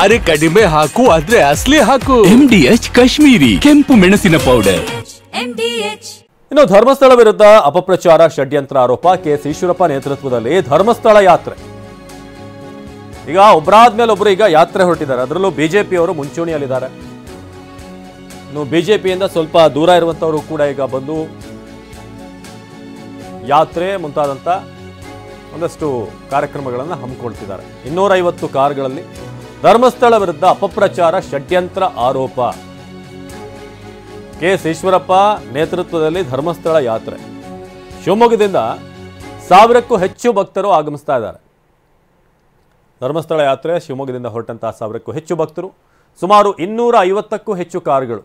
ಅರೆ ಕಡಿಮೆ ಹಾಕು ಆದ್ರೆ ಅಸಲಿ ಹಾಕು. MDH ಕಾಶ್ಮೀರಿ ಕೆಂಪು ಮೆಣಸಿನ ಪೌಡರ್. ಇನ್ನು ಧರ್ಮಸ್ಥಳ ವಿರುದ್ಧ ಅಪಪ್ರಚಾರ ಷಡ್ಯಂತ್ರ ಆರೋಪ KS ಈಶ್ವರಪ್ಪ ನೇತೃತ್ವದಲ್ಲಿ ಧರ್ಮಸ್ಥಳ ಯಾತ್ರೆ. ಈಗ ಒಬ್ಬರಾದ್ಮೇಲೆ ಒಬ್ರು ಈಗ ಯಾತ್ರೆ ಹೊರಟಿದ್ದಾರೆ. ಅದರಲ್ಲೂ ಬಿಜೆಪಿಯವರು ಮುಂಚೂಣಿಯಲ್ಲಿದ್ದಾರೆ. ಇನ್ನು ಬಿಜೆಪಿಯಿಂದ ಸ್ವಲ್ಪ ದೂರ ಇರುವಂತವರು ಕೂಡ ಈಗ ಬಂದು ಯಾತ್ರೆ ಮುಂತಾದಂತ ಒಂದಷ್ಟು ಕಾರ್ಯಕ್ರಮಗಳನ್ನು ಹಮ್ಮಿಕೊಳ್ತಿದ್ದಾರೆ. 250 ಕಾರುಗಳಲ್ಲಿ ಧರ್ಮಸ್ಥಳ ವಿರುದ್ಧ ಅಪಪ್ರಚಾರ ಷಡ್ಯಂತ್ರ ಆರೋಪ. KS ಈಶ್ವರಪ್ಪ ನೇತೃತ್ವದಲ್ಲಿ ಧರ್ಮಸ್ಥಳ ಯಾತ್ರೆ. ಶಿವಮೊಗ್ಗದಿಂದ 1000ಕ್ಕೂ ಹೆಚ್ಚು ಭಕ್ತರು ಆಗಮಿಸ್ತಾ ಇದ್ದಾರೆ. ಧರ್ಮಸ್ಥಳ ಯಾತ್ರೆ ಶಿವಮೊಗ್ಗದಿಂದ ಹೊರಟಂತಹ 1000ಕ್ಕೂ ಹೆಚ್ಚು ಭಕ್ತರು, ಸುಮಾರು 250ಕ್ಕೂ ಹೆಚ್ಚು ಕಾರುಗಳು.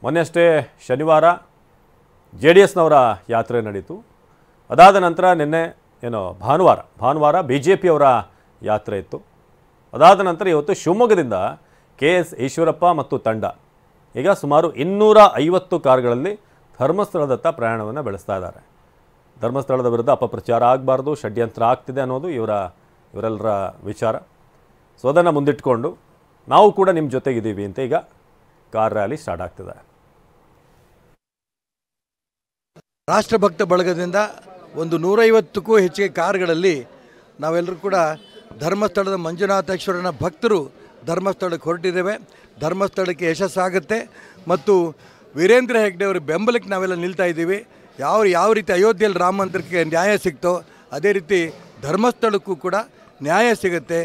ಮೊನ್ನೆಯಷ್ಟೇ ಶನಿವಾರ JDSನವರ ಯಾತ್ರೆ ನಡೀತು. ಅದಾದ ನಂತರ ನಿನ್ನೆ ಭಾನುವಾರ BJPಯವರ ಯಾತ್ರೆ ಇತ್ತು. ಅದಾದ ನಂತರ ಇವತ್ತು ಶಿವಮೊಗ್ಗದಿಂದ KS ಈಶ್ವರಪ್ಪ ಮತ್ತು ತಂಡ ಈಗ ಸುಮಾರು 250 ಕಾರುಗಳಲ್ಲಿ ಧರ್ಮಸ್ಥಳದತ್ತ ಪ್ರಯಾಣವನ್ನು ಬೆಳೆಸ್ತಾ ಇದ್ದಾರೆ. ಧರ್ಮಸ್ಥಳದ ವಿರುದ್ಧ ಅಪಪ್ರಚಾರ ಆಗಬಾರ್ದು, ಷಡ್ಯಂತ್ರ ಆಗ್ತಿದೆ ಅನ್ನೋದು ಇವರೆಲ್ಲರ ವಿಚಾರ. ಸೊ ಅದನ್ನು ಮುಂದಿಟ್ಕೊಂಡು ನಾವು ಕೂಡ ನಿಮ್ಮ ಜೊತೆಗಿದ್ದೀವಿ ಅಂತ ಈಗ ಕಾರ್ ರ್ಯಾಲಿ ಸ್ಟಾರ್ಟ್ ಆಗ್ತಿದೆ. ರಾಷ್ಟ್ರಭಕ್ತ ಬಳಗದಿಂದ ಒಂದು 150ಕ್ಕೂ ಹೆಚ್ಚಿಗೆ ಕಾರುಗಳಲ್ಲಿ ನಾವೆಲ್ಲರೂ ಕೂಡ ಧರ್ಮಸ್ಥಳದ ಮಂಜುನಾಥೇಶ್ವರನ ಭಕ್ತರು ಧರ್ಮಸ್ಥಳಕ್ಕೆ ಹೊರಟಿದ್ದೇವೆ. ಧರ್ಮಸ್ಥಳಕ್ಕೆ ಯಶಸ್ಸಾಗುತ್ತೆ ಮತ್ತು ವೀರೇಂದ್ರ ಹೆಗ್ಡೆ ಅವರ ಬೆಂಬಲಕ್ಕೆ ನಾವೆಲ್ಲ ನಿಲ್ತಾ ಇದ್ದೀವಿ. ಯಾವ ರೀತಿ ಅಯೋಧ್ಯೆಯಲ್ಲಿ ರಾಮ ಮಂದಿರಕ್ಕೆ ನ್ಯಾಯ ಸಿಗ್ತೋ ಅದೇ ರೀತಿ ಧರ್ಮಸ್ಥಳಕ್ಕೂ ಕೂಡ ನ್ಯಾಯ ಸಿಗುತ್ತೆ.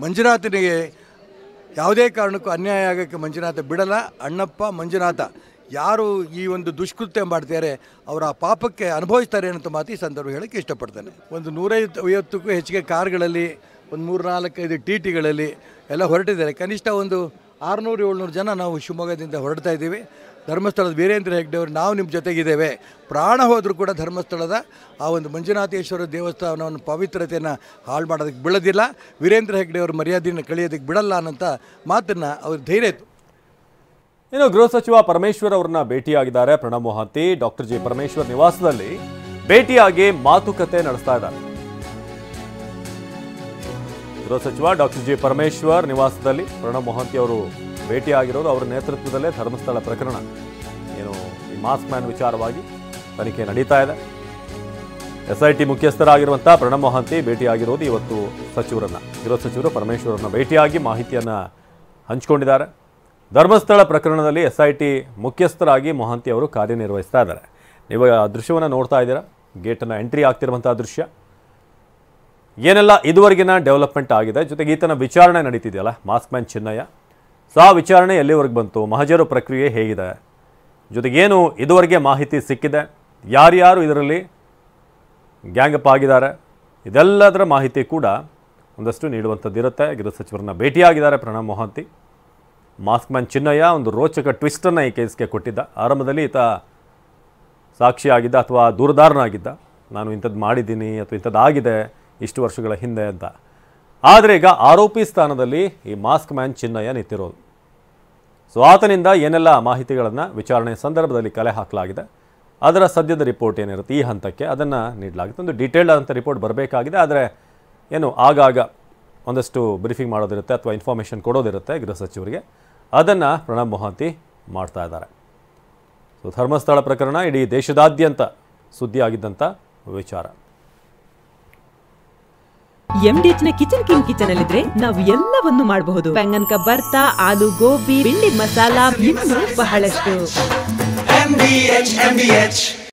ಮಂಜುನಾಥನಿಗೆ ಯಾವುದೇ ಕಾರಣಕ್ಕೂ ಅನ್ಯಾಯ ಆಗೋಕ್ಕೆ ಮಂಜುನಾಥ ಬಿಡಲ್ಲ. ಅಣ್ಣಪ್ಪ ಮಂಜುನಾಥ ಯಾರು ಈ ಒಂದು ದುಷ್ಕೃತ್ಯ ಮಾಡ್ತಾರೆ ಅವರ ಪಾಪಕ್ಕೆ ಅನುಭವಿಸ್ತಾರೆ ಅಂತ ಮಾತು ಈ ಸಂದರ್ಭ ಹೇಳೋಕ್ಕೆ ಇಷ್ಟಪಡ್ತೇನೆ. ಒಂದು 150ಕ್ಕೂ ಹೆಚ್ಚಿಗೆ ಕಾರುಗಳಲ್ಲಿ, ಒಂದು 3-4-5 TTಗಳಲ್ಲಿ ಎಲ್ಲ ಹೊರಟಿದ್ದಾರೆ. ಕನಿಷ್ಠ ಒಂದು 600-700 ಜನ ನಾವು ಶಿವಮೊಗ್ಗದಿಂದ ಹೊರಡ್ತಾ ಇದ್ದೀವಿ. ಧರ್ಮಸ್ಥಳದ ವೀರೇಂದ್ರ ಹೆಗ್ಡೆ ಅವರು ನಾವು ನಿಮ್ಮ ಜೊತೆಗಿದ್ದೇವೆ. ಪ್ರಾಣ ಹೋದರೂ ಕೂಡ ಧರ್ಮಸ್ಥಳದ ಆ ಒಂದು ಮಂಜುನಾಥೇಶ್ವರ ದೇವಸ್ಥಾನವನ್ನು ಪವಿತ್ರತೆಯನ್ನು ಹಾಳು ಮಾಡೋದಕ್ಕೆ ಬಿಡೋದಿಲ್ಲ. ವೀರೇಂದ್ರ ಹೆಗ್ಡೆ ಅವರ ಮರ್ಯಾದೆಯನ್ನು ಕಳೆಯೋದಕ್ಕೆ ಬಿಡಲ್ಲ ಅನ್ನೋಂಥ ಮಾತನ್ನು ಅವ್ರ ಧೈರ್ಯ ಇತ್ತು. ಇನ್ನು ಗೃಹ ಸಚಿವ ಪರಮೇಶ್ವರ್ ಅವರನ್ನ ಭೇಟಿಯಾಗಿದ್ದಾರೆ ಪ್ರಣಬ್ ಮೊಹಾಂತಿ. ಡಾಕ್ಟರ್ ಜಿ ಪರಮೇಶ್ವರ್ ನಿವಾಸದಲ್ಲಿ ಭೇಟಿಯಾಗಿ ಮಾತುಕತೆ ನಡೆಸ್ತಾ ಇದ್ದಾರೆ. ಗೃಹ ಸಚಿವ ಡಾಕ್ಟರ್ ಜಿ ಪರಮೇಶ್ವರ್ ನಿವಾಸದಲ್ಲಿ ಪ್ರಣಬ್ ಮೊಹಾಂತಿ ಅವರು ಭೇಟಿಯಾಗಿರೋದು. ಅವರ ನೇತೃತ್ವದಲ್ಲೇ ಧರ್ಮಸ್ಥಳ ಪ್ರಕರಣ ಏನು ಈ ಮಾಸ್ಕ್ ಮ್ಯಾನ್ ವಿಚಾರವಾಗಿ ತನಿಖೆ ನಡೀತಾ ಇದೆ. SIT ಮುಖ್ಯಸ್ಥರಾಗಿರುವಂತಹ ಪ್ರಣಬ್ ಮೊಹಾಂತಿ ಭೇಟಿಯಾಗಿರೋದು ಇವತ್ತು ಸಚಿವರನ್ನ. ಗೃಹ ಸಚಿವರು ಪರಮೇಶ್ವರನ್ನ ಭೇಟಿಯಾಗಿ ಮಾಹಿತಿಯನ್ನ ಹಂಚಿಕೊಂಡಿದ್ದಾರೆ. ಧರ್ಮಸ್ಥಳ ಪ್ರಕರಣದಲ್ಲಿ SIT ಮುಖ್ಯಸ್ಥರಾಗಿ ಮೊಹಾಂತಿ ಅವರು ಕಾರ್ಯನಿರ್ವಹಿಸ್ತಾ ಇದ್ದಾರೆ. ನೀವು ಆ ದೃಶ್ಯವನ್ನು ನೋಡ್ತಾ ಇದ್ದೀರಾ, ಗೇಟನ್ನು ಎಂಟ್ರಿ ಆಗ್ತಿರುವಂತಹ ದೃಶ್ಯ. ಏನೆಲ್ಲ ಇದುವರೆಗಿನ ಡೆವಲಪ್ಮೆಂಟ್ ಆಗಿದೆ, ಜೊತೆಗೆ ಈತನ ವಿಚಾರಣೆ ನಡೀತಿದೆಯಲ್ಲ ಮಾಸ್ಕ್ ಮ್ಯಾನ್ ಚಿನ್ನಯ್ಯ, ಸೊ ಆ ವಿಚಾರಣೆ ಎಲ್ಲಿವರೆಗೆ ಬಂತು, ಮಹಜರು ಪ್ರಕ್ರಿಯೆ ಹೇಗಿದೆ, ಜೊತೆಗೇನು ಇದುವರೆಗೆ ಮಾಹಿತಿ ಸಿಕ್ಕಿದೆ, ಯಾರ್ಯಾರು ಇದರಲ್ಲಿ ಗ್ಯಾಂಗಪ್ ಆಗಿದ್ದಾರೆ, ಇದೆಲ್ಲದರ ಮಾಹಿತಿ ಕೂಡ ಒಂದಷ್ಟು ನೀಡುವಂಥದ್ದಿರುತ್ತೆ. ಗೃಹ ಸಚಿವರನ್ನ ಭೇಟಿಯಾಗಿದ್ದಾರೆ ಪ್ರಣಬ್ ಮೊಹಾಂತಿ. ಮಾಸ್ಕ್ ಮ್ಯಾನ್ ಚಿನ್ನಯ್ಯ ಒಂದು ರೋಚಕ ಟ್ವಿಸ್ಟನ್ನು ಈ ಕೇಸ್ಗೆ ಕೊಟ್ಟಿದ್ದ. ಆರಂಭದಲ್ಲಿ ಈತ ಸಾಕ್ಷಿಯಾಗಿದ್ದ ಅಥವಾ ದೂರದಾರನಾಗಿದ್ದ, ನಾನು ಇಂಥದ್ದು ಮಾಡಿದ್ದೀನಿ ಅಥವಾ ಇಂಥದ್ದಾಗಿದೆ ಇಷ್ಟು ವರ್ಷಗಳ ಹಿಂದೆ ಅಂತ. ಆದರೆ ಈಗ ಆರೋಪಿ ಸ್ಥಾನದಲ್ಲಿ ಈ ಮಾಸ್ಕ್ ಮ್ಯಾನ್ ಚಿನ್ನಯ್ಯ ನಿಂತಿರೋದು. ಸೊ ಆತನಿಂದ ಏನೆಲ್ಲ ಮಾಹಿತಿಗಳನ್ನು ವಿಚಾರಣೆ ಸಂದರ್ಭದಲ್ಲಿ ಕಲೆ ಹಾಕಲಾಗಿದೆ, ಅದರ ಸದ್ಯದ ರಿಪೋರ್ಟ್ ಏನಿರುತ್ತೆ ಈ ಹಂತಕ್ಕೆ ಅದನ್ನು ನೀಡಲಾಗುತ್ತೆ. ಒಂದು ಡೀಟೇಲ್ಡ್ ಆದಂಥ ರಿಪೋರ್ಟ್ ಬರಬೇಕಾಗಿದೆ. ಆದರೆ ಏನು ಆಗಾಗ ಒಂದಷ್ಟು ಬ್ರೀಫಿಂಗ್ ಮಾಡೋದಿರುತ್ತೆ ಅಥವಾ ಇನ್ಫಾರ್ಮೇಷನ್ ಕೊಡೋದಿರುತ್ತೆ ಗೃಹ ಸಚಿವರಿಗೆ, ಅದನ್ನು ಪ್ರಣಬ್ ಮೊಹಾಂತಿ ಮಾಡ್ತಾ ಇದ್ದಾರೆ. ಸೊ ಧರ್ಮಸ್ಥಳ ಪ್ರಕರಣ ಇಡೀ ದೇಶದಾದ್ಯಂತ ಸುದ್ದಿ ಆಗಿದ್ದಂಥ ವಿಚಾರ. MDHನ ಕಿಚನ್ ಅಲ್ಲಿದ್ರೆ ನಾವು ಎಲ್ಲವನ್ನು ಮಾಡಬಹುದು. ಬೆಂಗನ್ ಕಾ ಬರ್ತಾ, ಆಲೂ ಗೋಬಿ, ಬಿಂಡಿ ಮಸಾಲಾ, ಇನ್ನೂ ಬಹಳಷ್ಟು. MDH